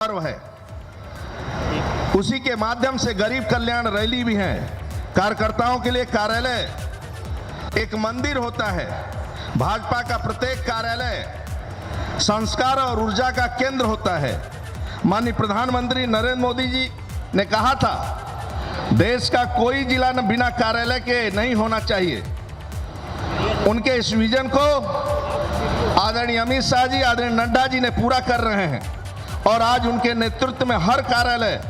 पर्व है, उसी के माध्यम से गरीब कल्याण रैली भी है। कार्यकर्ताओं के लिए कार्यालय एक मंदिर होता है। भाजपा का प्रत्येक कार्यालय संस्कार और ऊर्जा का केंद्र होता है। माननीय प्रधानमंत्री नरेंद्र मोदी जी ने कहा था, देश का कोई जिला न बिना कार्यालय के नहीं होना चाहिए। उनके इस विजन को आदरणीय अमित शाह जी, आदरणीय नड्डा जी ने पूरा कर रहे हैं और आज उनके नेतृत्व में हर कार्यालय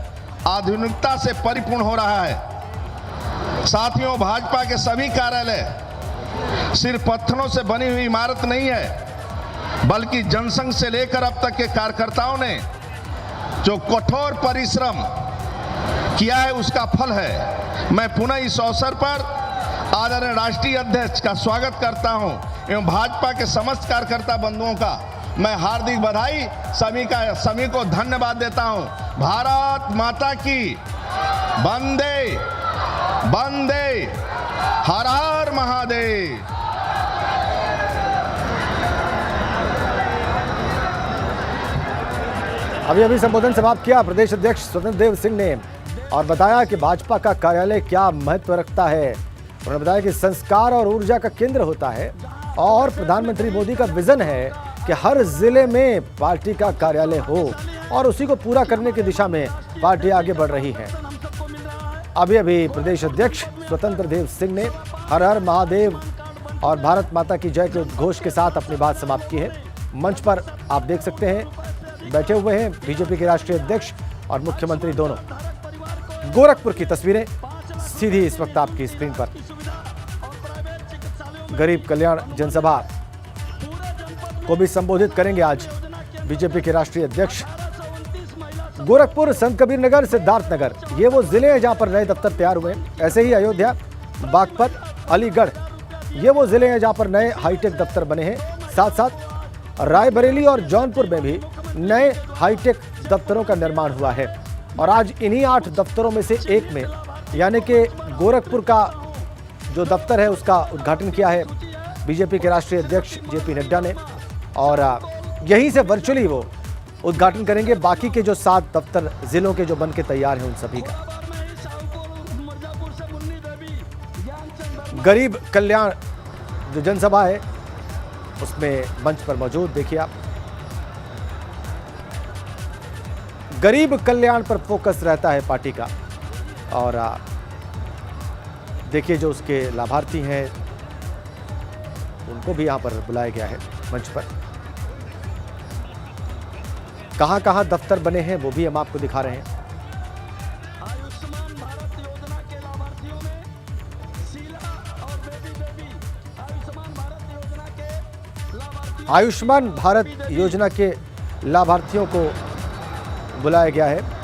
आधुनिकता से परिपूर्ण हो रहा है। साथियों, भाजपा के सभी कार्यालय सिर्फ पत्थरों से बनी हुई इमारत नहीं है, बल्कि जनसंघ से लेकर अब तक के कार्यकर्ताओं ने जो कठोर परिश्रम किया है उसका फल है। मैं पुनः इस अवसर पर आदरणीय राष्ट्रीय अध्यक्ष का स्वागत करता हूं एवं भाजपा के समस्त कार्यकर्ता बंधुओं का मैं हार्दिक बधाई सभी को धन्यवाद देता हूं। भारत माता की वंदे वंदे, हर हर महादेव। अभी संबोधन समाप्त किया प्रदेश अध्यक्ष स्वतंत्र देव सिंह ने और बताया कि भाजपा का कार्यालय क्या महत्व रखता है। उन्होंने बताया कि संस्कार और ऊर्जा का केंद्र होता है और प्रधानमंत्री मोदी का विजन है कि हर जिले में पार्टी का कार्यालय हो और उसी को पूरा करने की दिशा में पार्टी आगे बढ़ रही है। अभी प्रदेश अध्यक्ष स्वतंत्र देव सिंह ने हर हर महादेव और भारत माता की जय के उद्घोष के साथ अपनी बात समाप्त की है। मंच पर आप देख सकते हैं बैठे हुए हैं बीजेपी के राष्ट्रीय अध्यक्ष और मुख्यमंत्री दोनों। गोरखपुर की तस्वीरें सीधी इस वक्त आपकी स्क्रीन पर। गरीब कल्याण जनसभा को भी संबोधित करेंगे आज बीजेपी के राष्ट्रीय अध्यक्ष। गोरखपुर, संत कबीर नगर, सिद्धार्थ नगर, ये वो जिले हैं जहां पर नए दफ्तर तैयार हुए हैं। ऐसे ही अयोध्या, बागपत, अलीगढ़, ये वो जिले हैं जहां पर नए हाईटेक दफ्तर बने हैं। साथ साथ रायबरेली और जौनपुर में भी नए हाईटेक दफ्तरों का निर्माण हुआ है। और आज इन्हीं 8 दफ्तरों में से एक में यानी कि गोरखपुर का जो दफ्तर है उसका उद्घाटन किया है बीजेपी के राष्ट्रीय अध्यक्ष जेपी नड्डा ने और यहीं से वर्चुअली वो उद्घाटन करेंगे बाकी के जो 7 दफ्तर जिलों के जो बन के तैयार हैं उन सभी का। गरीब कल्याण जो जनसभा है उसमें मंच पर मौजूद देखिए आप, गरीब कल्याण पर फोकस रहता है पार्टी का। और देखिए जो उसके लाभार्थी हैं उनको भी यहां पर बुलाया गया है मंच पर। कहां कहां दफ्तर बने हैं वो भी हम आपको दिखा रहे हैं। आयुष्मान भारत योजना के लाभार्थियों को बुलाया गया है।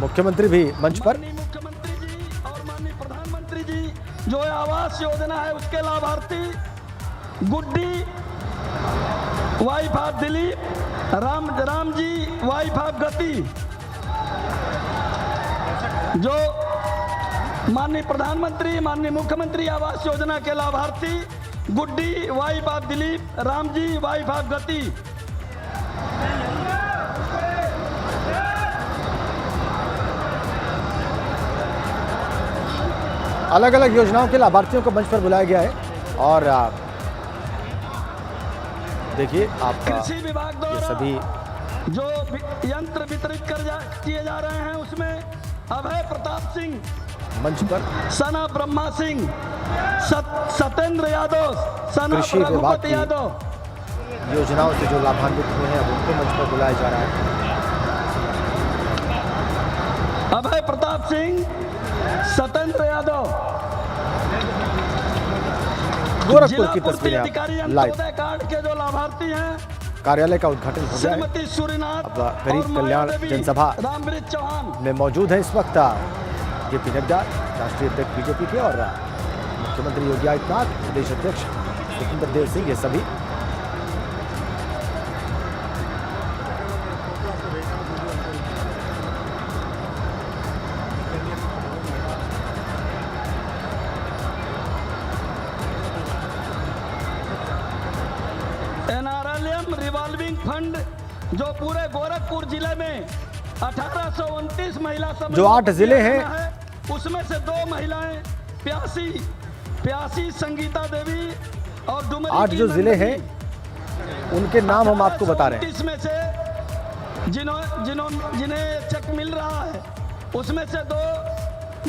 मुख्यमंत्री भी मंच पर। मुख्यमंत्री जी और माननीय प्रधानमंत्री जी जो आवास योजना है उसके लाभार्थी Guddi, wife of Dilip, Ram ji, wife of Gati, जो माननीय प्रधानमंत्री माननीय मुख्यमंत्री आवास योजना के लाभार्थी Guddi, wife of Dilip, Ram ji, wife of Gati. अलग अलग योजनाओं के लाभार्थियों को मंच पर बुलाया गया है। और देखिए आप कृषि विभाग ये द्वारा सभी जो यंत्र वितरित किए जा रहे हैं उसमें अभय प्रताप सिंह मंच पर, सना ब्रह्मा सिंह, सत्येंद्र यादव, सना कृषि विभाग रघुपति की यादव योजनाओं से जो लाभान्वित हुए हैं अब उनको मंच पर बुलाया जा रहा है। अभय प्रताप सिंह, सत्येंद्र यादव। गोरखपुर की जिला तस्वीरें अधिकारी आप लाइव। अंत्योदय कार्ड के जो लाभार्थी हैं कार्यालय का उद्घाटन हो गया है। श्रीमती सूर्यनाथ अब गरीब कल्याण जनसभा रामवृत चौहान में मौजूद है इस वक्त जेपी नड्डा, राष्ट्रीय अध्यक्ष बीजेपी के, और मुख्यमंत्री योगी आदित्यनाथ, प्रदेश अध्यक्ष स्वतंत्र देव सिंह, ये सभी। एनआरएलएम रिवॉल्विंग फंड जो पूरे गोरखपुर जिले में 1829 महिला सम्मिलित जो 8 जिले हैं उसमें से 2 महिलाएं प्यासी संगीता देवी और डुमरी 8 जो जिले हैं उनके नाम हम आपको बता रहे हैं। इसमें से जिन्हें चेक मिल रहा है उसमें से 2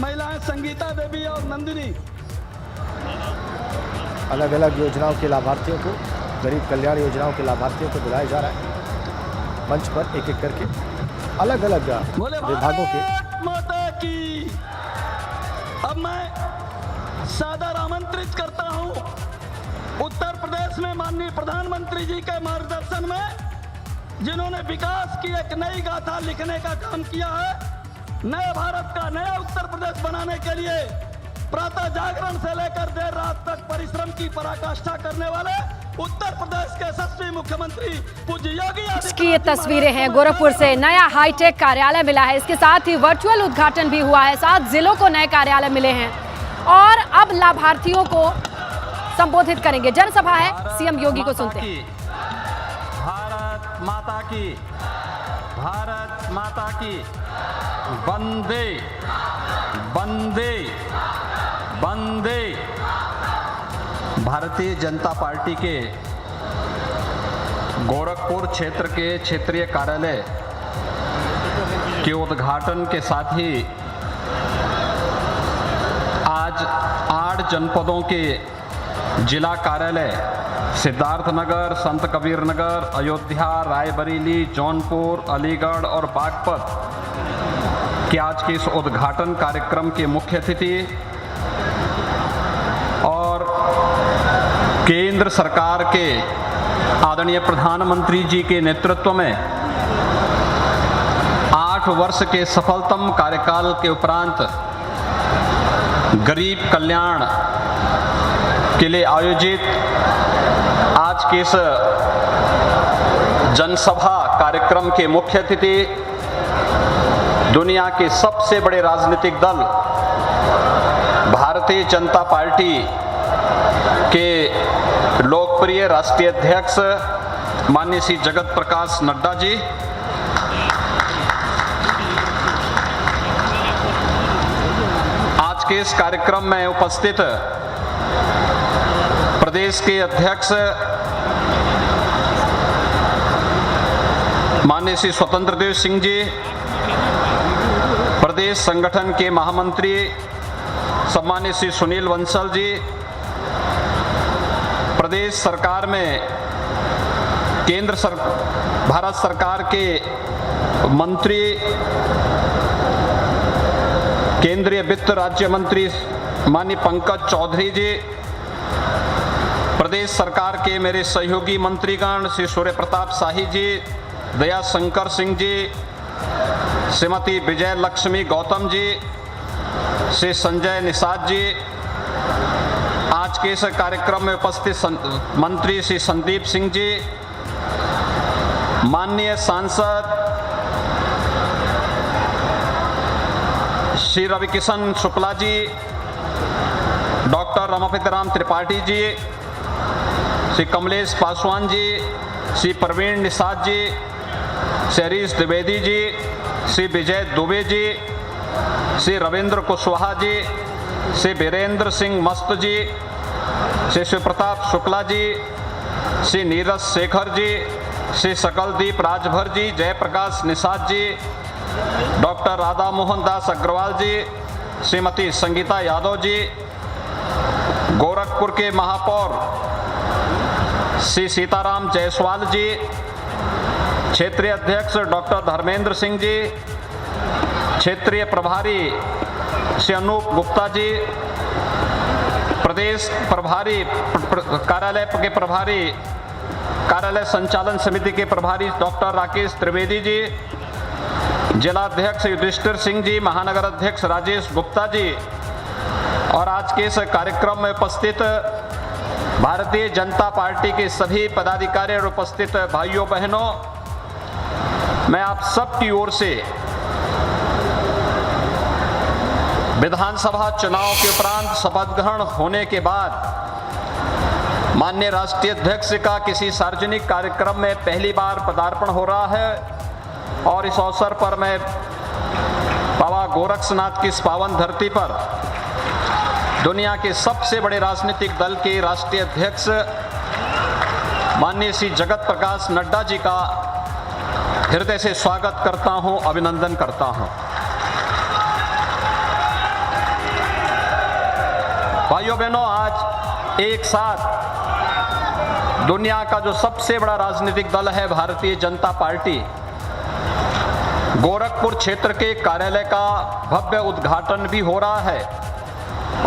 महिलाएं संगीता देवी और नंदिनी। अलग अलग योजनाओं के लाभार्थियों को, गरीब कल्याण योजनाओं के लाभार्थियों को बुलाया जा रहा है मंच पर एक एक करके अलग अलग विभागों के। माता की अब मैं सादर आमंत्रित करता हूं उत्तर प्रदेश में माननीय प्रधानमंत्री जी के मार्गदर्शन में जिन्होंने विकास की एक नई गाथा लिखने का काम किया है, नए भारत का नया उत्तर प्रदेश बनाने के लिए प्रातः जागरण से लेकर देर रात तक परिश्रम की पराकाष्ठा करने वाले उत्तर प्रदेश के यशस्वी मुख्यमंत्री पूज्य योगी आदित्यनाथ की ये तस्वीरें हैं। गोरखपुर से नया हाईटेक कार्यालय मिला है, इसके साथ ही वर्चुअल उद्घाटन भी हुआ है। 7 जिलों को नए कार्यालय मिले हैं और अब लाभार्थियों को संबोधित करेंगे। जनसभा है, सीएम योगी को सुनते हैं। भारत माता की, भारत माता की, वंदे वंदे वंदे। भारतीय जनता पार्टी के गोरखपुर क्षेत्र के क्षेत्रीय कार्यालय के उद्घाटन के साथ ही आज 8 जनपदों के जिला कार्यालय सिद्धार्थनगर, संत कबीर नगर, अयोध्या, रायबरेली, जौनपुर, अलीगढ़ और बागपत के आज के इस उद्घाटन कार्यक्रम के मुख्य अतिथि और केंद्र सरकार के आदरणीय प्रधानमंत्री जी के नेतृत्व में 8 वर्ष के सफलतम कार्यकाल के उपरांत गरीब कल्याण के लिए आयोजित आज के इस जनसभा कार्यक्रम के मुख्य अतिथि दुनिया के सबसे बड़े राजनीतिक दल भारतीय जनता पार्टी के लोकप्रिय राष्ट्रीय अध्यक्ष माननीय श्री जगत प्रकाश नड्डा जी, आज के इस कार्यक्रम में उपस्थित प्रदेश के अध्यक्ष माननीय श्री स्वतंत्र देव सिंह जी, प्रदेश संगठन के महामंत्री सम्मानित श्री सुनील बंसल जी, प्रदेश सरकार में भारत सरकार के मंत्री केंद्रीय वित्त राज्य मंत्री माननीय पंकज चौधरी जी, प्रदेश सरकार के मेरे सहयोगी मंत्रीगण श्री सूर्य प्रताप शाही जी, दया शंकर सिंह जी, श्रीमती विजय लक्ष्मी गौतम जी, श्री संजय निषाद जी, आज के इस कार्यक्रम में उपस्थित मंत्री श्री संदीप सिंह जी, माननीय सांसद श्री रविकिशन शुक्ला जी, डॉक्टर रमापति राम त्रिपाठी जी, श्री कमलेश पासवान जी, श्री प्रवीण निषाद जी, श्री हरीश द्विवेदी जी, श्री विजय दुबे जी, श्री रविंद्र कुशवाहा जी, श्री वीरेंद्र सिंह मस्त जी, श्री शिवप्रताप शुक्ला जी, श्री नीरज शेखर जी, श्री सकलदीप राजभर जी, जयप्रकाश निषाद जी, डॉक्टर राधा मोहन दास अग्रवाल जी, श्रीमती संगीता यादव जी, गोरखपुर के महापौर श्री सीताराम जायसवाल जी, क्षेत्रीय अध्यक्ष डॉक्टर धर्मेंद्र सिंह जी, क्षेत्रीय प्रभारी श्री अनूप गुप्ता जी, प्रदेश प्रभारी कार्यालय के प्रभारी कार्यालय संचालन समिति के प्रभारी डॉक्टर राकेश त्रिवेदी जी, जिला अध्यक्ष युधिष्ठिर सिंह जी, महानगर अध्यक्ष राजेश गुप्ता जी और आज के इस कार्यक्रम में उपस्थित भारतीय जनता पार्टी के सभी पदाधिकारी और उपस्थित भाइयों बहनों, मैं आप सबकी ओर से विधानसभा चुनाव के उपरांत शपथ ग्रहण होने के बाद माननीय राष्ट्रीय अध्यक्ष का किसी सार्वजनिक कार्यक्रम में पहली बार पदार्पण हो रहा है और इस अवसर पर मैं बाबा गोरक्षनाथ की इस पावन धरती पर दुनिया के सबसे बड़े राजनीतिक दल के राष्ट्रीय अध्यक्ष माननीय श्री जगत प्रकाश नड्डा जी का हृदय से स्वागत करता हूं, अभिनंदन करता हूं। भाइयों बहनों, आज एक साथ दुनिया का जो सबसे बड़ा राजनीतिक दल है भारतीय जनता पार्टी, गोरखपुर क्षेत्र के कार्यालय का भव्य उद्घाटन भी हो रहा है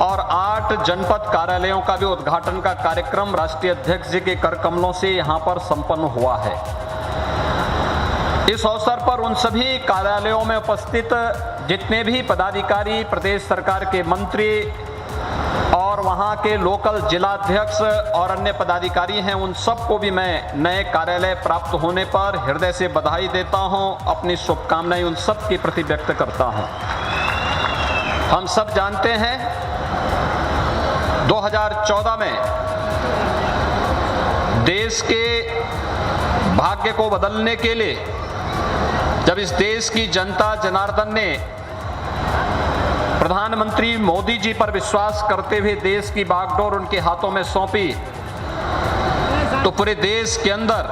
और 8 जनपद कार्यालयों का भी उद्घाटन का कार्यक्रम राष्ट्रीय अध्यक्ष जी के कर कमलों से यहां पर संपन्न हुआ है। इस अवसर पर उन सभी कार्यालयों में उपस्थित जितने भी पदाधिकारी, प्रदेश सरकार के मंत्री और वहां के लोकल जिलाध्यक्ष और अन्य पदाधिकारी हैं, उन सबको भी मैं नए कार्यालय प्राप्त होने पर हृदय से बधाई देता हूं, अपनी शुभकामनाएं उन सब के प्रति व्यक्त करता हूं। हम सब जानते हैं 2014 में देश के भाग्य को बदलने के लिए जब इस देश की जनता जनार्दन ने प्रधानमंत्री मोदी जी पर विश्वास करते हुए देश की बागडोर उनके हाथों में सौंपी, तो पूरे देश के अंदर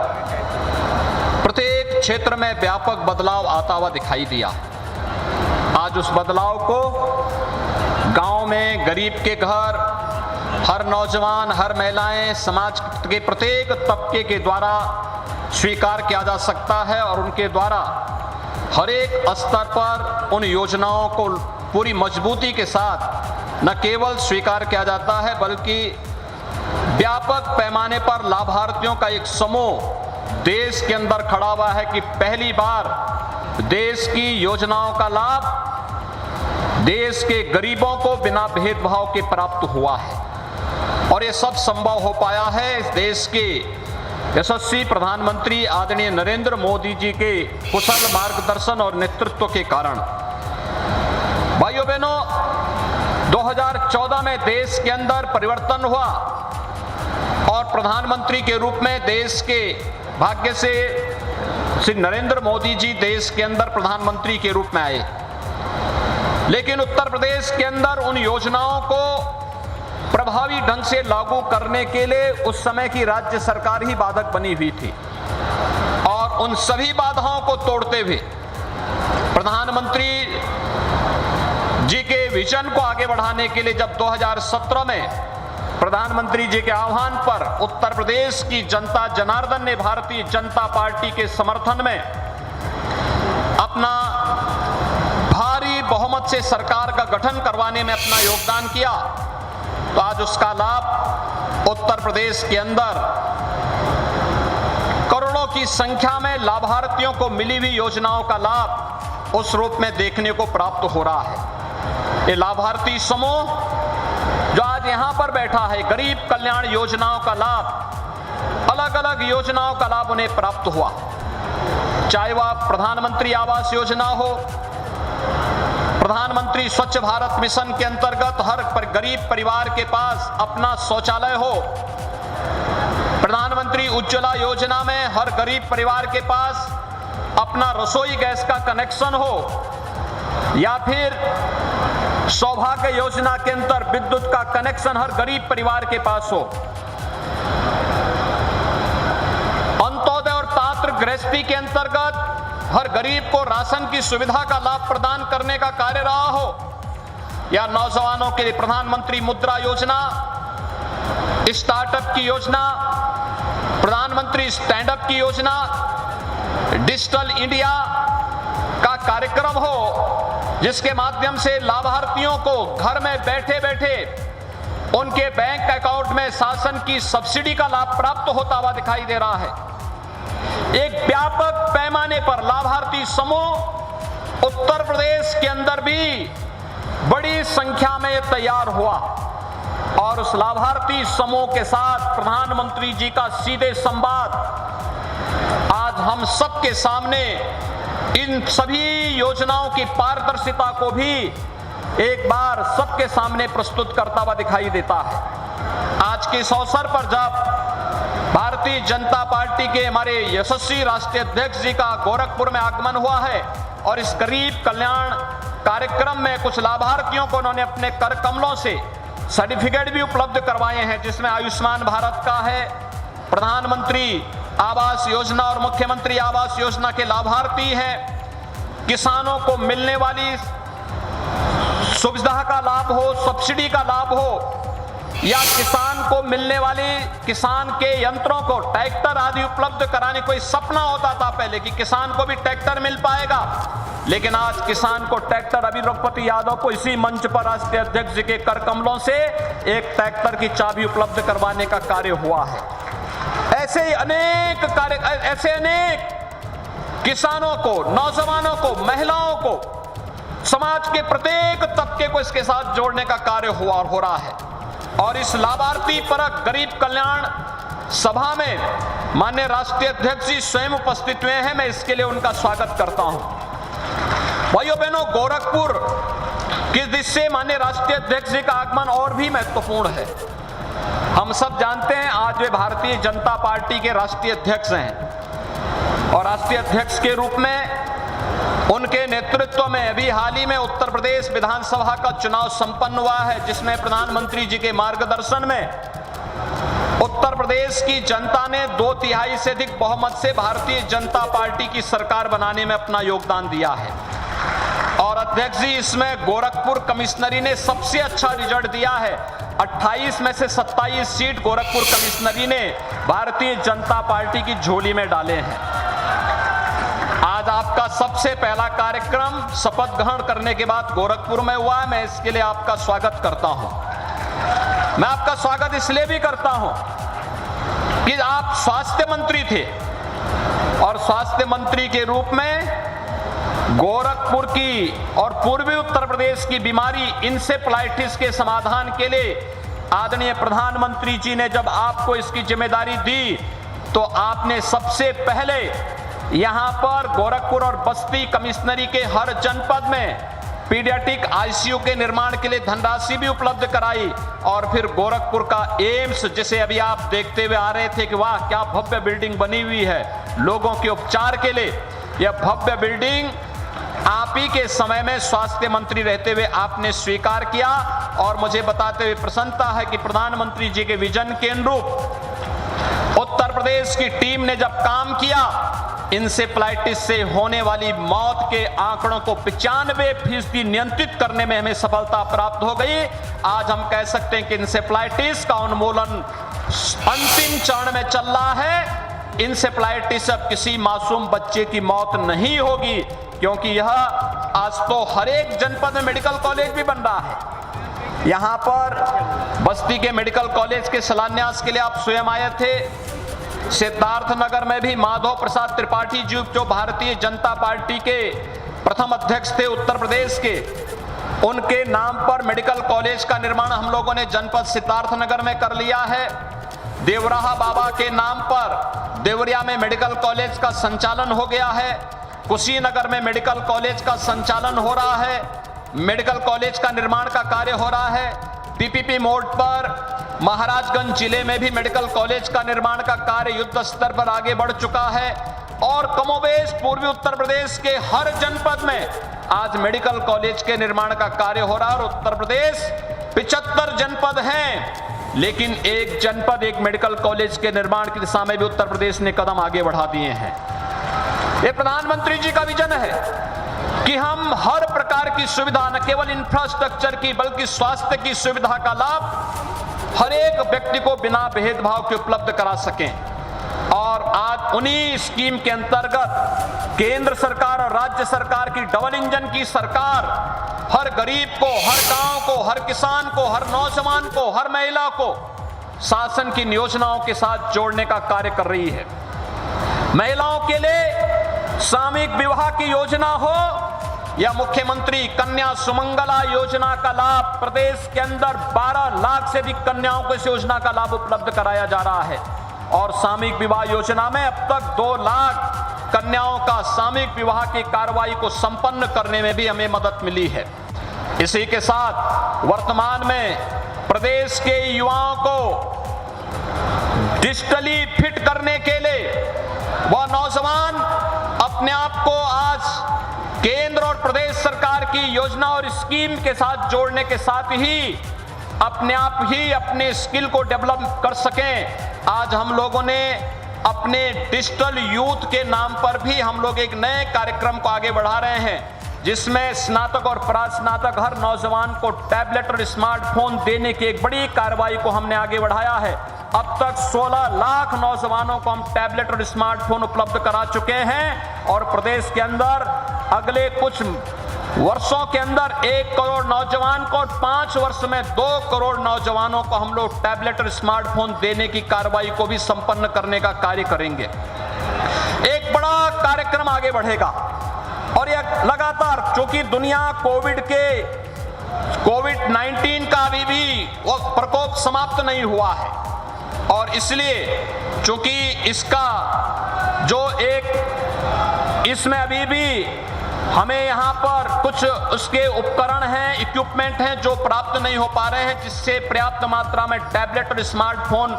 प्रत्येक क्षेत्र में व्यापक बदलाव आता हुआ दिखाई दिया। आज उस बदलाव को गांव में गरीब के घर, हर नौजवान, हर महिलाएं, समाज के प्रत्येक तबके के द्वारा स्वीकार किया जा सकता है और उनके द्वारा हर एक स्तर पर उन योजनाओं को पूरी मजबूती के साथ न केवल स्वीकार किया जाता है बल्कि व्यापक पैमाने पर लाभार्थियों का एक समूह देश के अंदर खड़ा हुआ है कि पहली बार देश की योजनाओं का लाभ देश के गरीबों को बिना भेदभाव के प्राप्त हुआ है। और ये सब संभव हो पाया है इस देश के यशस्वी प्रधानमंत्री आदरणीय नरेंद्र मोदी जी के कुशल मार्गदर्शन और नेतृत्व के कारण। भाइयों बहनों, 2014 में देश के अंदर परिवर्तन हुआ और प्रधानमंत्री के रूप में देश के भाग्य से श्री नरेंद्र मोदी जी देश के अंदर प्रधानमंत्री के रूप में आए। लेकिन उत्तर प्रदेश के अंदर उन योजनाओं को प्रभावी ढंग से लागू करने के लिए उस समय की राज्य सरकार ही बाधक बनी हुई थी और उन सभी बाधाओं को तोड़ते हुए प्रधानमंत्री जी के विजन को आगे बढ़ाने के लिए जब 2017 में प्रधानमंत्री जी के आह्वान पर उत्तर प्रदेश की जनता जनार्दन ने भारतीय जनता पार्टी के समर्थन में अपना भारी बहुमत से सरकार का गठन करवाने में अपना योगदान किया, तो आज उसका लाभ उत्तर प्रदेश के अंदर करोड़ों की संख्या में लाभार्थियों को मिली हुई योजनाओं का लाभ उस रूप में देखने को प्राप्त हो रहा है। ये लाभार्थी समूह जो आज यहां पर बैठा है, गरीब कल्याण योजनाओं का लाभ, अलग अलग योजनाओं का लाभ उन्हें प्राप्त हुआ, चाहे वह प्रधानमंत्री आवास योजना हो, प्रधानमंत्री स्वच्छ भारत मिशन के अंतर्गत हर गरीब परिवार के पास अपना शौचालय हो, प्रधानमंत्री उज्ज्वला योजना में हर गरीब परिवार के पास अपना रसोई गैस का कनेक्शन हो, या फिर सौभाग्य योजना के अंदर विद्युत का कनेक्शन हर गरीब परिवार के पास हो, अंत्योदय और पात्र गृहस्थी के अंतर्गत हर गरीब को राशन की सुविधा का लाभ प्रदान करने का कार्य रहा हो, या नौजवानों के लिए प्रधानमंत्री मुद्रा योजना, स्टार्टअप की योजना, प्रधानमंत्री स्टैंड अप की योजना, डिजिटल इंडिया का कार्यक्रम हो, जिसके माध्यम से लाभार्थियों को घर में बैठे बैठे उनके बैंक अकाउंट में शासन की सब्सिडी का लाभ प्राप्त होता हुआ दिखाई दे रहा है। एक व्यापक पैमाने पर लाभार्थी समूह उत्तर प्रदेश के अंदर भी बड़ी संख्या में तैयार हुआ और उस लाभार्थी समूह के साथ प्रधानमंत्री जी का सीधे संवाद आज हम सबके सामने इन सभी योजनाओं की पारदर्शिता को भी एक बार सबके सामने प्रस्तुत करता हुआ दिखाई देता है। आज के इस अवसर पर जब भारतीय जनता पार्टी के हमारे यशस्वी राष्ट्रीय अध्यक्ष जी का गोरखपुर में आगमन हुआ है और इस गरीब कल्याण कार्यक्रम में कुछ लाभार्थियों को उन्होंने अपने कर कमलों से सर्टिफिकेट भी उपलब्ध करवाए हैं, जिसमें आयुष्मान भारत का है, प्रधानमंत्री आवास योजना और मुख्यमंत्री आवास योजना के लाभार्थी हैं, किसानों को मिलने वाली सुविधा का लाभ हो, सब्सिडी का लाभ हो, या किसान को मिलने वाली किसान के यंत्रों को ट्रैक्टर आदि उपलब्ध कराने। कोई सपना होता था पहले कि किसान को भी ट्रैक्टर मिल पाएगा, लेकिन आज किसान को ट्रैक्टर, अभी रघुपति यादव को इसी मंच पर राष्ट्रीय अध्यक्ष जी के कर कमलों से एक ट्रैक्टर की चाबी उपलब्ध करवाने का कार्य हुआ है। ऐसे ही अनेक कार्य, ऐसे अनेक किसानों को, नौजवानों को, महिलाओं को, समाज के प्रत्येक तबके को इसके साथ जोड़ने का कार्य हुआ और हो रहा है। और इस लाभार्थी परक गरीब कल्याण सभा में माननीय राष्ट्रीय अध्यक्ष जी स्वयं उपस्थित हुए हैं, मैं इसके लिए उनका स्वागत करता हूं। भाइयों बहनों, गोरखपुर किस दिशा से माननीय राष्ट्रीय अध्यक्ष जी का आगमन और भी महत्वपूर्ण है। हम सब जानते हैं आज वे भारतीय जनता पार्टी के राष्ट्रीय अध्यक्ष हैं और राष्ट्रीय अध्यक्ष के रूप में उनके नेतृत्व में अभी हाल ही में उत्तर प्रदेश विधानसभा का चुनाव संपन्न हुआ है, जिसमें प्रधानमंत्री जी के मार्गदर्शन में उत्तर प्रदेश की जनता ने 2/3 से अधिक बहुमत से भारतीय जनता पार्टी की सरकार बनाने में अपना योगदान दिया है। और अध्यक्ष जी, इसमें गोरखपुर कमिश्नरी ने सबसे अच्छा रिजल्ट दिया है। 28 में से 27 सीट गोरखपुर कमिश्नरी ने भारतीय जनता पार्टी की झोली में डाले हैं। आज आपका सबसे पहला कार्यक्रम शपथ ग्रहण करने के बाद गोरखपुर में हुआ है, मैं इसके लिए आपका स्वागत करता हूं। मैं आपका स्वागत इसलिए भी करता हूं कि आप स्वास्थ्य मंत्री थे और स्वास्थ्य मंत्री के रूप में गोरखपुर की और पूर्वी उत्तर प्रदेश की बीमारी इंसेफ्लाइटिस के समाधान के लिए आदरणीय प्रधानमंत्री जी ने जब आपको इसकी जिम्मेदारी दी तो आपने सबसे पहले यहां पर गोरखपुर और बस्ती कमिश्नरी के हर जनपद में पीडियाट्रिक आईसीयू के निर्माण के लिए धनराशि भी उपलब्ध कराई और फिर गोरखपुर का एम्स, जिसे अभी आप देखते हुए आ रहे थे कि वाह क्या भव्य बिल्डिंग बनी हुई है लोगों के उपचार के लिए, यह भव्य बिल्डिंग आप ही के समय में स्वास्थ्य मंत्री रहते हुए आपने स्वीकार किया। और मुझे बताते हुए प्रसन्नता है कि प्रधानमंत्री जी के विजन के अनुरूप उत्तर प्रदेश की टीम ने जब काम किया, इंसेफ्लाइटिस से होने वाली मौत के आंकड़ों को 95% नियंत्रित करने में हमें सफलता प्राप्त हो गई। आज हम कह सकते हैं कि इंसेफ्लाइटिस का उन्मूलन अंतिम चरण में चल रहा है। इंसेफ्लाइटिस से अब किसी मासूम बच्चे की मौत नहीं होगी, क्योंकि यह आज तो हर एक जनपद में मेडिकल कॉलेज भी बन रहा है। यहां पर बस्ती के मेडिकल कॉलेज के शिलान्यास के लिए आप स्वयं आए थे। सिद्धार्थ नगर में भी माधव प्रसाद त्रिपाठी जी, जो भारतीय जनता पार्टी के प्रथम अध्यक्ष थे उत्तर प्रदेश के, उनके नाम पर मेडिकल कॉलेज का निर्माण हम लोगों ने जनपद सिद्धार्थ नगर में कर लिया है। देवराहा बाबा के नाम पर देवरिया में मेडिकल कॉलेज का संचालन हो गया है। कुशीनगर में मेडिकल कॉलेज का संचालन हो रहा है, मेडिकल कॉलेज का निर्माण का कार्य हो रहा है। पीपीपी मोड पर महाराजगंज जिले में भी मेडिकल कॉलेज का निर्माण का कार्य युद्ध स्तर पर आगे बढ़ चुका है और कमोबेश पूर्वी उत्तर प्रदेश के हर जनपद में आज मेडिकल कॉलेज के निर्माण का कार्य हो रहा है। और उत्तर प्रदेश 75 जनपद हैं, लेकिन एक जनपद एक मेडिकल कॉलेज के निर्माण की दिशा में भी उत्तर प्रदेश ने कदम आगे बढ़ा दिए हैं। ये प्रधानमंत्री जी का विजन है कि हम हर प्रकार की सुविधा, न केवल इंफ्रास्ट्रक्चर की बल्कि स्वास्थ्य की सुविधा का लाभ हर एक व्यक्ति को बिना भेदभाव के उपलब्ध करा सकें। और आज उन्हीं स्कीम के अंतर्गत केंद्र सरकार और राज्य सरकार की डबल इंजन की सरकार हर गरीब को, हर गांव को, हर किसान को, हर नौजवान को, हर महिला को शासन की योजनाओं के साथ जोड़ने का कार्य कर रही है। महिलाओं के लिए सामूहिक विवाह की योजना हो या मुख्यमंत्री कन्या सुमंगला योजना का लाभ, प्रदेश के अंदर 12 लाख से अधिक कन्याओं को इस योजना का लाभ उपलब्ध कराया जा रहा है। और सामूहिक विवाह योजना में अब तक 2 लाख कन्याओं का सामूहिक विवाह की कार्रवाई को संपन्न करने में भी हमें मदद मिली है। इसी के साथ वर्तमान में प्रदेश के युवाओं को डिजिटली फिट करने के लिए वह नौजवान अपने आप को आज केंद्र और प्रदेश सरकार की योजना और स्कीम के साथ जोड़ने के साथ ही अपने आप ही अपने स्किल को डेवलप कर सकें। आज हम लोगों ने अपने डिजिटल यूथ के नाम पर भी हम लोग एक नए कार्यक्रम को आगे बढ़ा रहे हैं, जिसमें स्नातक और प्रास्नातक हर नौजवान को टैबलेट और स्मार्टफोन देने की एक बड़ी कार्रवाई को हमने आगे बढ़ाया है। अब तक 16 लाख नौजवानों को हम टैबलेट और स्मार्टफोन उपलब्ध करा चुके हैं और प्रदेश के अंदर अगले कुछ वर्षों के अंदर 1 करोड़ नौजवान को और 5 वर्ष में 2 करोड़ नौजवानों को हम लोग टैबलेट और स्मार्टफोन देने की कार्रवाई को भी संपन्न करने का कार्य करेंगे। एक बड़ा कार्यक्रम आगे बढ़ेगा और यह लगातार, चूंकि दुनिया कोविड-19 का अभी भी वो प्रकोप समाप्त नहीं हुआ है और इसलिए चूंकि इसका जो इसमें अभी भी हमें यहाँ पर कुछ उसके उपकरण हैं, इक्विपमेंट हैं जो प्राप्त नहीं हो पा रहे हैं, जिससे पर्याप्त मात्रा में टैबलेट और स्मार्टफोन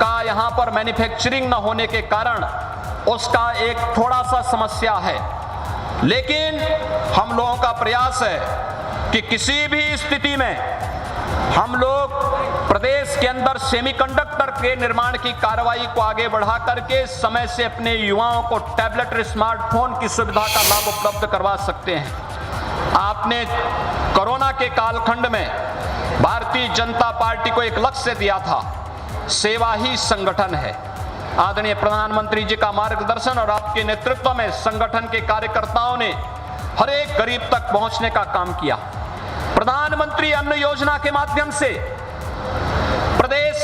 का यहाँ पर मैन्युफैक्चरिंग न होने के कारण उसका एक थोड़ा सा समस्या है। लेकिन हम लोगों का प्रयास है कि किसी भी स्थिति में हम लोग प्रदेश के अंदर सेमीकंडक्टर के निर्माण की कार्रवाई को आगे बढ़ा करके समय से अपने युवाओं को टैबलेट और स्मार्टफोन की सुविधा का लाभ उपलब्ध करवा सकते हैं। आपने कोरोना के कालखंड में भारतीय जनता पार्टी को एक लक्ष्य दिया था, सेवा ही संगठन है। आदरणीय प्रधानमंत्री जी का मार्गदर्शन और आपके नेतृत्व में संगठन के कार्यकर्ताओं ने हर एक गरीब तक पहुंचने का काम किया। प्रधानमंत्री अन्न योजना के माध्यम से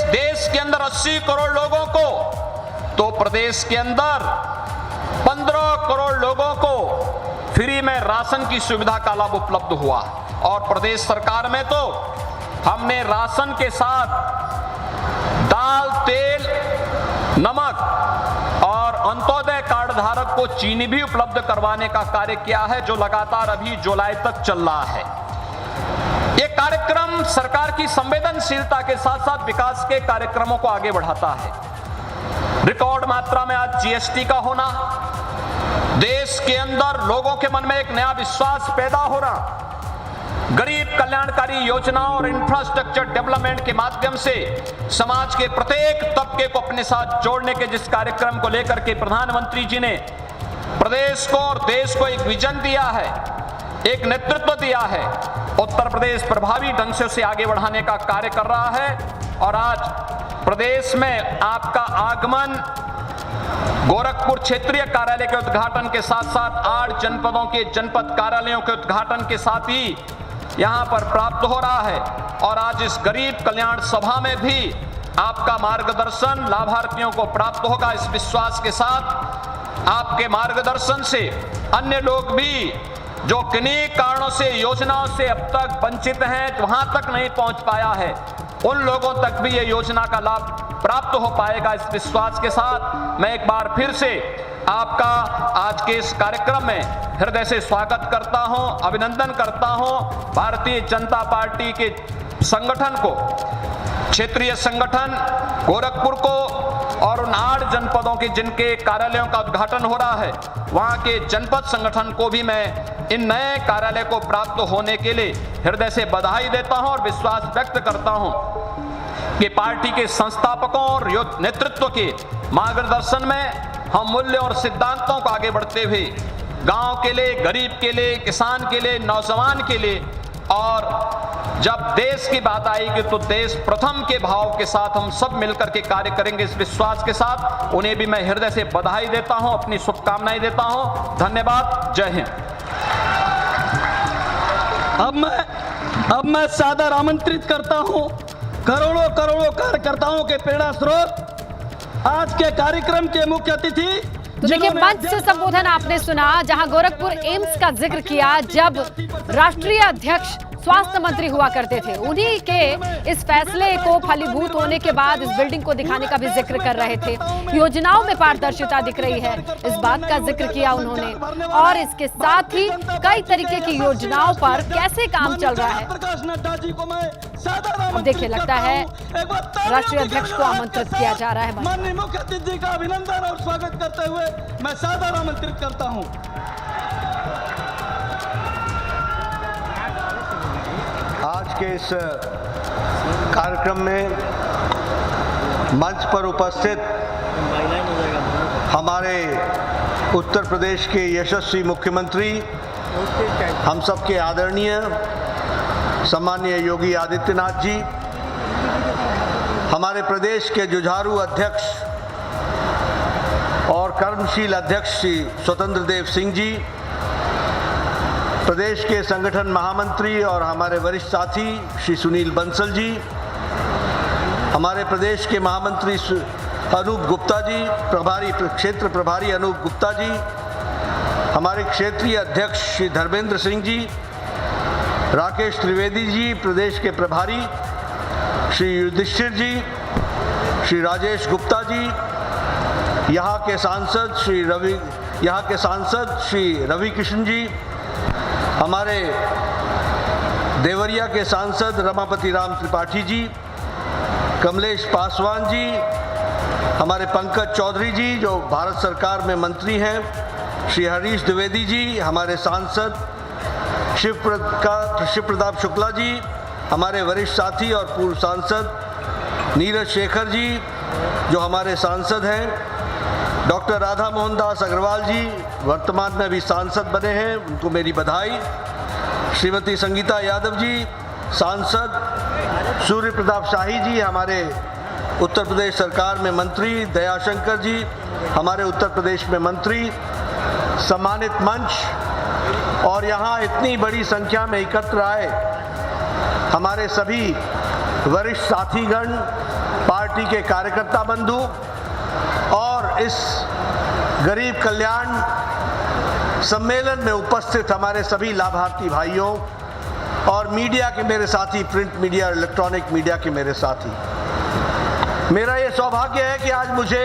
देश के अंदर 80 करोड़ लोगों को, तो प्रदेश के अंदर 15 करोड़ लोगों को फ्री में राशन की सुविधा का लाभ उपलब्ध हुआ और प्रदेश सरकार में तो हमने राशन के साथ दाल, तेल, नमक और अंत्योदय कार्ड धारक को चीनी भी उपलब्ध करवाने का कार्य किया है, जो लगातार अभी जुलाई तक चल रहा है। ये कार्यक्रम सरकार की संवेदनशीलता के साथ साथ विकास के कार्यक्रमों को आगे बढ़ाता है। रिकॉर्ड मात्रा में आज जीएसटी का होना, देश के अंदर लोगों के मन में एक नया विश्वास पैदा हो रहा, गरीब कल्याणकारी योजनाओं और इंफ्रास्ट्रक्चर डेवलपमेंट के माध्यम से समाज के प्रत्येक तबके को अपने साथ जोड़ने के जिस कार्यक्रम को लेकर के प्रधानमंत्री जी ने प्रदेश को और देश को एक विजन दिया है, एक नेतृत्व दिया है, उत्तर प्रदेश प्रभावी ढंग से उसे आगे बढ़ाने का कार्य कर रहा है। और आज प्रदेश में आपका आगमन गोरखपुर क्षेत्रीय कार्यालय के उद्घाटन के साथ साथ 8 जनपदों के जनपद कार्यालयों के उद्घाटन के साथ ही यहाँ पर प्राप्त हो रहा है। और आज इस गरीब कल्याण सभा में भी आपका मार्गदर्शन लाभार्थियों को प्राप्त होगा। इस विश्वास के साथ आपके मार्गदर्शन से अन्य लोग भी जो किन्हीं कारणों से योजनाओं से अब तक वंचित हैं, वहां तक नहीं पहुंच पाया है, उन लोगों तक भी ये योजना का लाभ प्राप्त हो पाएगा। इस विश्वास के साथ मैं एक बार फिर से आपका आज के इस कार्यक्रम में हृदय से स्वागत करता हूं, अभिनंदन करता हूं। भारतीय जनता पार्टी के संगठन को, क्षेत्रीय संगठन गोरखपुर को और उन 8 जनपदों के जिनके कार्यालयों का उद्घाटन हो रहा है, वहां के जनपद संगठन को भी मैं इन नए कार्यालय को प्राप्त होने के लिए हृदय से बधाई देता हूं और विश्वास व्यक्त करता हूं कि पार्टी के संस्थापकों और नेतृत्व के मार्गदर्शन में हम मूल्य और सिद्धांतों को आगे बढ़ते हुए गांव के लिए, गरीब के लिए, किसान के लिए, नौजवान के लिए, और जब देश की बात आएगी तो देश प्रथम के भाव के साथ हम सब मिलकर के कार्य करेंगे। इस विश्वास के साथ उन्हें भी मैं हृदय से बधाई देता हूं, अपनी शुभकामनाएं देता हूं। धन्यवाद। जय हिंद। अब मैं सादर आमंत्रित करता हूं करोड़ों कार्यकर्ताओं के प्रेरणा स्रोत आज के कार्यक्रम के मुख्य अतिथि। तो देखिए, मंच से संबोधन आपने सुना जहां गोरखपुर एम्स का जिक्र किया, जब राष्ट्रीय अध्यक्ष स्वास्थ्य मंत्री हुआ करते थे। उन्हीं के इस फैसले को फलीभूत होने के बाद इस बिल्डिंग को दिखाने का भी जिक्र कर रहे थे। योजनाओं में पारदर्शिता दिख रही है, इस बात का जिक्र किया उन्होंने। और इसके साथ ही कई तरीके की योजनाओं पर कैसे काम चल रहा है, अब देखिए लगता है राष्ट्रीय अध्यक्ष को आमंत्रित किया जा रहा है। माननीय मुख्य अतिथि का अभिनंदन और स्वागत करते हुए मैं सादर आमंत्रित करता हूं। आज के इस कार्यक्रम में मंच पर उपस्थित हमारे उत्तर प्रदेश के यशस्वी मुख्यमंत्री, हम सबके आदरणीय सम्माननीय योगी आदित्यनाथ जी, हमारे प्रदेश के जुझारू अध्यक्ष और कर्मशील अध्यक्ष श्री स्वतंत्र देव सिंह जी, प्रदेश के संगठन महामंत्री और हमारे वरिष्ठ साथी श्री सुनील बंसल जी, हमारे प्रदेश के महामंत्री अनूप गुप्ता जी, क्षेत्र प्रभारी अनूप गुप्ता जी, हमारे क्षेत्रीय अध्यक्ष श्री धर्मेंद्र सिंह जी, राकेश त्रिवेदी जी, प्रदेश के प्रभारी श्री युधिष्ठिर जी, श्री राजेश गुप्ता जी, यहाँ के सांसद श्री रवि किशन जी, हमारे देवरिया के सांसद रमापति राम त्रिपाठी जी, कमलेश पासवान जी, हमारे पंकज चौधरी जी जो भारत सरकार में मंत्री हैं, श्री हरीश द्विवेदी जी, हमारे सांसद शिव प्रताप शुक्ला जी, हमारे वरिष्ठ साथी और पूर्व सांसद नीरज शेखर जी जो हमारे सांसद हैं, डॉक्टर राधा मोहन दास अग्रवाल जी वर्तमान में अभी सांसद बने हैं, उनको मेरी बधाई, श्रीमती संगीता यादव जी सांसद, सूर्य प्रताप शाही जी हमारे उत्तर प्रदेश सरकार में मंत्री, दयाशंकर जी हमारे उत्तर प्रदेश में मंत्री, सम्मानित मंच और यहाँ इतनी बड़ी संख्या में एकत्र आए हमारे सभी वरिष्ठ साथीगण, पार्टी के कार्यकर्ता बंधु और इस गरीब कल्याण सम्मेलन में उपस्थित हमारे सभी लाभार्थी भाइयों और मीडिया के मेरे साथी, प्रिंट मीडिया और इलेक्ट्रॉनिक मीडिया के मेरे साथी, मेरा ये सौभाग्य है कि आज मुझे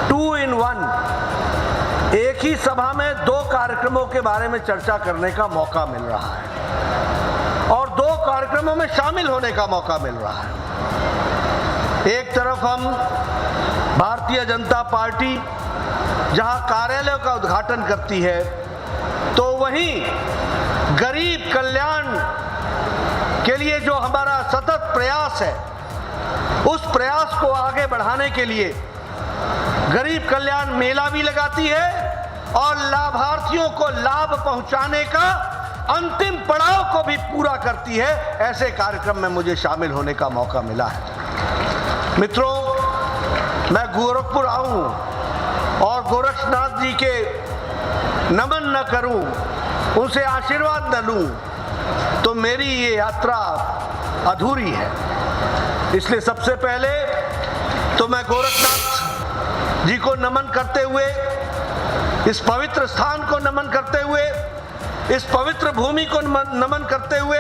2 in 1 एक ही सभा में 2 कार्यक्रमों के बारे में चर्चा करने का मौका मिल रहा है और 2 कार्यक्रमों में शामिल होने का मौका मिल रहा है। एक तरफ हम भारतीय जनता पार्टी जहां कार्यालयों का उद्घाटन करती है, तो वहीं गरीब कल्याण के लिए जो हमारा सतत प्रयास है, उस प्रयास को आगे बढ़ाने के लिए गरीब कल्याण मेला भी लगाती है और लाभार्थियों को लाभ पहुंचाने का अंतिम पड़ाव को भी पूरा करती है। ऐसे कार्यक्रम में मुझे शामिल होने का मौका मिला है। मित्रों, मैं गोरखपुर आऊं और गोरक्षनाथ जी के नमन न करूं, उनसे आशीर्वाद न लूं, तो मेरी ये यात्रा अधूरी है। इसलिए सबसे पहले तो मैं गोरखनाथ जी को नमन करते हुए, इस पवित्र स्थान को नमन करते हुए, इस पवित्र भूमि को नमन करते हुए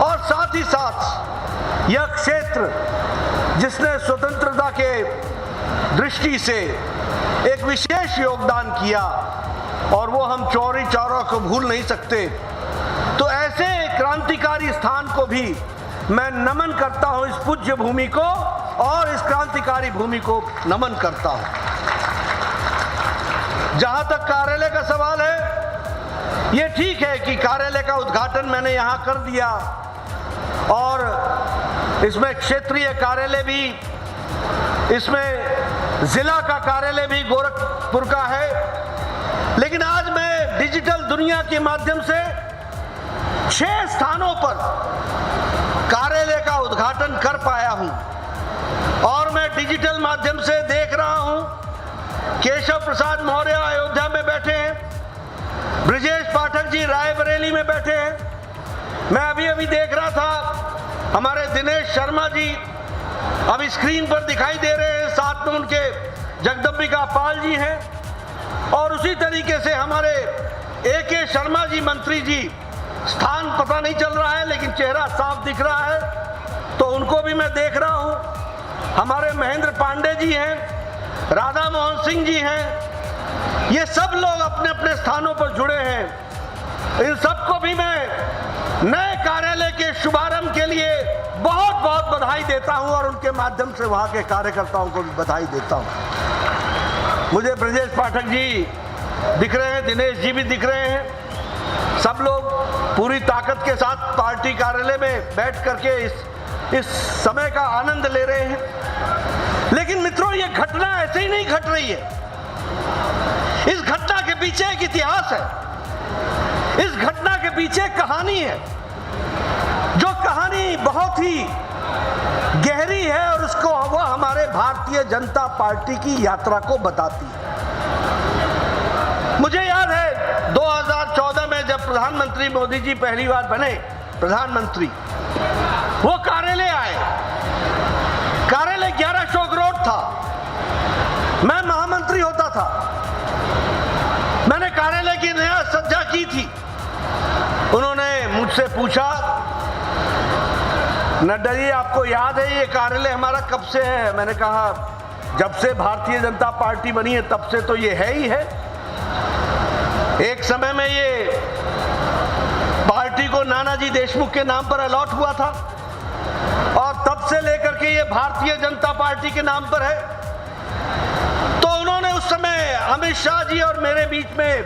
और साथ ही साथ यह क्षेत्र जिसने स्वतंत्रता के दृष्टि से एक विशेष योगदान किया और वो हम चौरी चौरा को भूल नहीं सकते, तो ऐसे क्रांतिकारी स्थान को भी मैं नमन करता हूं, इस पूज्य भूमि को और इस क्रांतिकारी भूमि को नमन करता हूं। जहां तक कार्यालय का सवाल है, ये ठीक है कि कार्यालय का उद्घाटन मैंने यहां कर दिया और इसमें क्षेत्रीय कार्यालय भी, इसमें जिला का कार्यालय भी गोरखपुर का है, लेकिन आज मैं डिजिटल दुनिया के माध्यम से 6 स्थानों पर कार्यालय का उद्घाटन कर पाया हूं और मैं डिजिटल माध्यम से देख रहा हूं केशव प्रसाद मौर्य अयोध्या में बैठे हैं, ब्रजेश पाठक जी रायबरेली में बैठे हैं, मैं अभी देख रहा था हमारे दिनेश शर्मा जी अभी स्क्रीन पर दिखाई दे रहे हैं, साथ में उनके जगदम्बिका पाल जी हैं और उसी तरीके से हमारे AK शर्मा जी मंत्री जी स्थान पता नहीं चल रहा है, लेकिन चेहरा साफ दिख रहा है, तो उनको भी मैं देख रहा हूं। हमारे महेंद्र पांडे जी हैं, राधा मोहन सिंह जी हैं, ये सब लोग अपने अपने स्थानों पर जुड़े हैं। इन सबको भी मैं नए कार्यालय के शुभारंभ के लिए बहुत बहुत बधाई देता हूं और उनके माध्यम से वहां के कार्यकर्ताओं को भी बधाई देता हूं। मुझे ब्रजेश पाठक जी दिख रहे हैं, दिनेश जी भी दिख रहे हैं, सब लोग पूरी ताकत के साथ पार्टी कार्यालय में बैठ करके इस समय का आनंद ले रहे हैं। लेकिन मित्रों, ये घटना ऐसे ही नहीं घट रही है। इस घटना के पीछे एक इतिहास है, इस घटना के पीछे कहानी है, जो कहानी बहुत ही गहरी है और उसको वह हमारे भारतीय जनता पार्टी की यात्रा को बताती है। मुझे याद है 2014 में जब प्रधानमंत्री मोदी जी पहली बार बने प्रधानमंत्री, वो कार्यालय आए। कार्यालय 11 अशोक रोड था, मैं महामंत्री होता था। मैंने कार्यालय की नया सज्जा की थी। उन्होंने मुझसे पूछा, नड्डा जी आपको याद है ये कार्यालय हमारा कब से है? मैंने कहा जब से भारतीय जनता पार्टी बनी है तब से तो ये है ही है। एक समय में ये पार्टी को नानाजी देशमुख के नाम पर अलॉट हुआ था और तब से लेकर के ये भारतीय जनता पार्टी के नाम पर है। तो उन्होंने उस समय अमित शाह जी और मेरे बीच में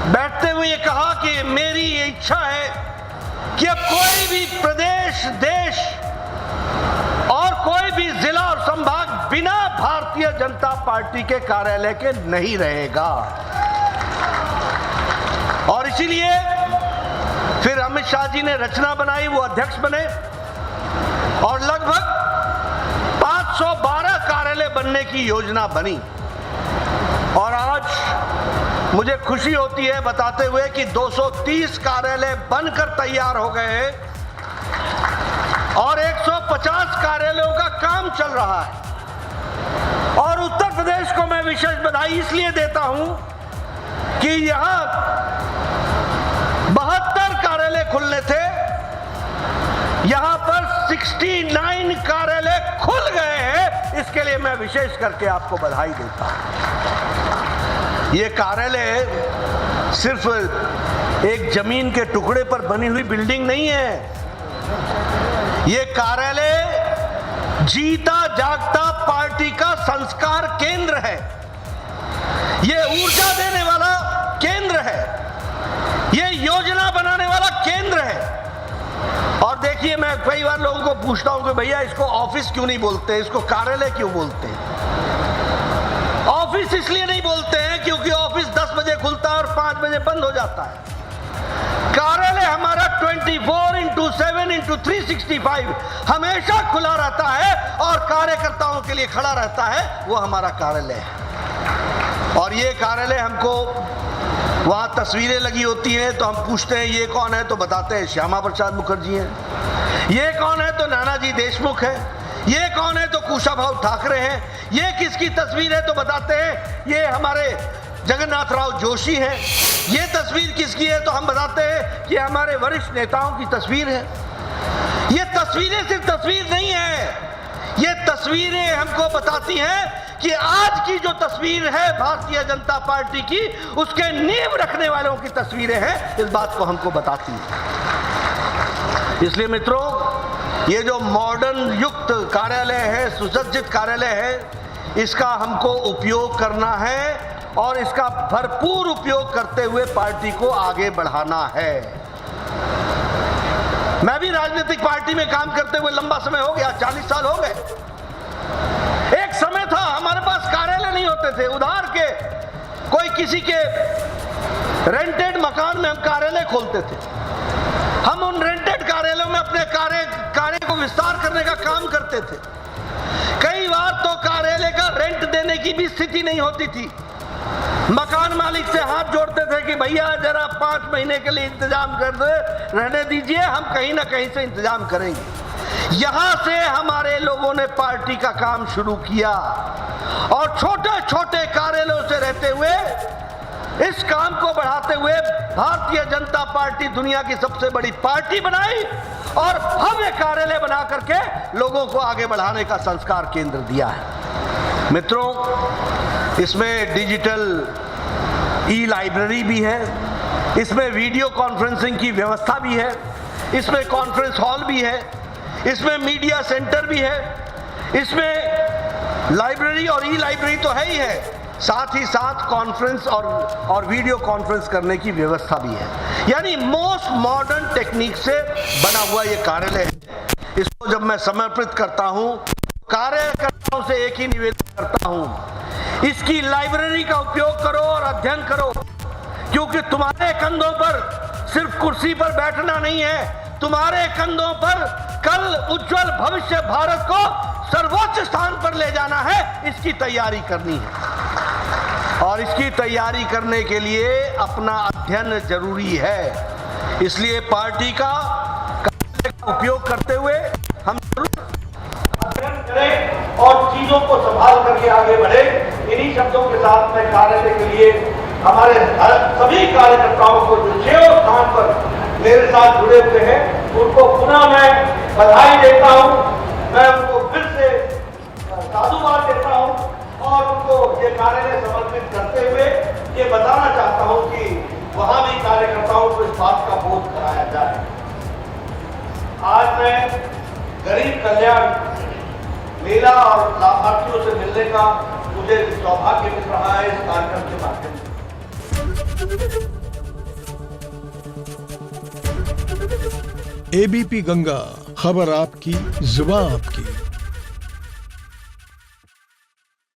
बैठते हुए ये कहा कि मेरी ये इच्छा है कि अब कोई भी प्रदेश, देश और कोई भी जिला और संभाग बिना भारतीय जनता पार्टी के कार्यालय के नहीं रहेगा। और इसीलिए फिर अमित शाह जी ने रचना बनाई, वो अध्यक्ष बने और लगभग 512 कार्यालय बनने की योजना बनी। और आज मुझे खुशी होती है बताते हुए कि 230 कार्यालय बनकर तैयार हो गए हैं और 150 कार्यालयों का काम चल रहा है। और उत्तर प्रदेश को मैं विशेष बधाई इसलिए देता हूं कि यहां 72 कार्यालय खुलने थे, यहां पर 69 कार्यालय खुल गए हैं। इसके लिए मैं विशेष करके आपको बधाई देता हूं। ये कार्यालय सिर्फ एक जमीन के टुकड़े पर बनी हुई बिल्डिंग नहीं है, ये कार्यालय जीता जागता पार्टी का संस्कार केंद्र है, ये ऊर्जा देने वाला केंद्र है, ये योजना बनाने वाला केंद्र है। और देखिए, मैं कई बार लोगों को पूछता हूं कि भैया इसको ऑफिस क्यों नहीं बोलते, इसको कार्यालय क्यों बोलते हैं? ऑफिस इसलिए नहीं बोलते हैं क्योंकि ऑफिस 10 बजे खुलता है और 5 बजे बंद हो जाता है। कार्यालय हमारा 24/7/365 हमेशा खुला रहता है और कार्यकर्ताओं के लिए खड़ा रहता है, वो हमारा कार्यालय है। और ये कार्यालय हमको वहां तस्वीरें लगी होती हैं तो हम पूछते हैं ये कौन है, तो बताते हैं श्यामा प्रसाद मुखर्जी हैं। ये कौन है तो नानाजी देशमुख है। ये कौन है तो कुशाभाऊ ठाकरे हैं। ये किसकी तस्वीर है तो बताते हैं ये हमारे जगन्नाथ राव जोशी हैं। ये तस्वीर किसकी है तो हम बताते हैं कि हमारे वरिष्ठ नेताओं की तस्वीर है। ये तस्वीरें सिर्फ तस्वीर नहीं है, ये तस्वीरें हमको बताती हैं कि आज की जो तस्वीर है भारतीय जनता पार्टी की, उसके नींव रखने वालों की तस्वीरें हैं, इस बात को हमको बताती है। इसलिए मित्रों, ये जो मॉडर्न युक्त कार्यालय है, सुसज्जित कार्यालय है, इसका हमको उपयोग करना है और इसका भरपूर उपयोग करते हुए पार्टी को आगे बढ़ाना है। मैं भी राजनीतिक पार्टी में काम करते हुए लंबा समय हो गया, 40 साल हो गए। एक समय था हमारे पास कार्यालय नहीं होते थे, उधार के कोई किसी के रेंटेड मकान में हम कार्यालय खोलते थे। हम उन रेंटेड कार्यालयों में अपने कार्य को विस्तार करने का काम करते थे। कई बार तो कार्यालय का रेंट देने की भी स्थिति नहीं होती थी। मकान मालिक से हाथ जोड़ते थे कि भैया जरा 5 महीने के लिए इंतजाम कर दे, रहने दीजिए, हम कहीं ना कहीं से इंतजाम करेंगे। यहां से हमारे लोगों ने पार्टी का काम शुरू किया और छोटे छोटे कार्यालयों से रहते हुए इस काम को बढ़ाते हुए भारतीय जनता पार्टी दुनिया की सबसे बड़ी पार्टी बनाई और भव्य कार्यालय बना करके लोगों को आगे बढ़ाने का संस्कार केंद्र दिया है। मित्रों, इसमें डिजिटल ई लाइब्रेरी भी है, इसमें वीडियो कॉन्फ्रेंसिंग की व्यवस्था भी है, इसमें कॉन्फ्रेंस हॉल भी है, इसमें मीडिया सेंटर भी है, इसमें लाइब्रेरी और ई लाइब्रेरी तो है ही है, साथ ही साथ कॉन्फ्रेंस और वीडियो कॉन्फ्रेंस करने की व्यवस्था भी है। यानी मोस्ट मॉडर्न टेक्निक से बना हुआ ये कार्यालय है। इसको जब मैं समर्पित करता हूं, कार्यकर्ताओं से एक ही निवेदन करता हूं, इसकी लाइब्रेरी का उपयोग करो और अध्ययन करो, क्योंकि तुम्हारे कंधों पर सिर्फ कुर्सी पर बैठना नहीं है, तुम्हारे कंधों पर कल उज्जवल भविष्य भारत को सर्वोच्च स्थान पर ले जाना है। इसकी तैयारी करनी है और इसकी तैयारी करने के लिए अपना अध्ययन जरूरी है। इसलिए पार्टी का उपयोग करते हुए हम अध्ययन करें और चीजों को संभाल करके आगे बढ़े। इन्हीं शब्दों के साथ मैं कार्यालय के लिए हमारे सभी कार्यकर्ताओं को जो 6 स्थान पर मेरे साथ जुड़े हुए हैं, उनको पुनः मैं बधाई देता हूं। मैं उनको फिर से साधुवाद देता हूं और उनको ये कार्यालय समर्पित करते हुए ये बताना चाहता हूं कि वहां भी कार्यकर्ताओं को इस बात का बोध कराया जाए। आज मैं गरीब कल्याण मेला और लाभार्थियों से मिलने का मुझे सौभाग्य मिल रहा है इस कार्यक्रम के माध्यम से। एबीपी गंगा, खबर आपकी, जुबान आपकी।